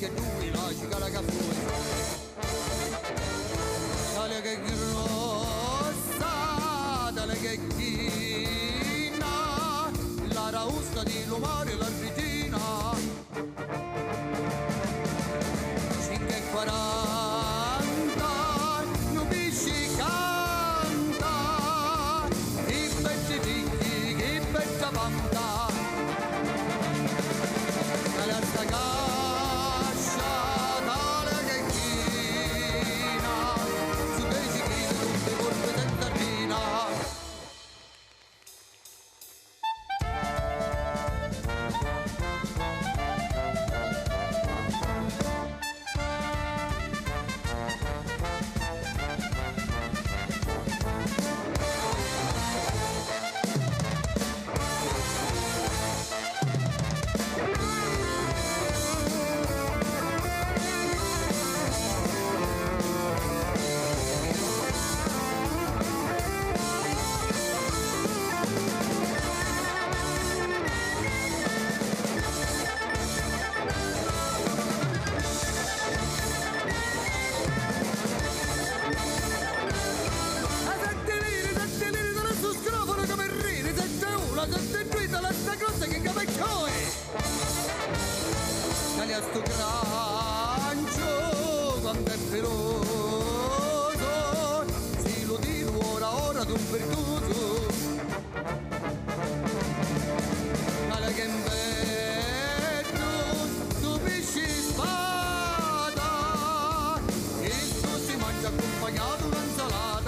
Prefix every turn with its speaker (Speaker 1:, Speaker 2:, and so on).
Speaker 1: che lui la cicala che fuori. Tale che grossa, tale che china, la rausta di lumare la regina. 5,40, non bisci canta, che belli figli, che bella panta. Tale a sta cascia, tale che china, su 10 chili tutte colpe del sardina. Taglia sto grancio quanto è peloso, si lo dico ora d'un perduto. Taglia che in petto tu pesci spada, e tu si mangia accompagnato un'insalata.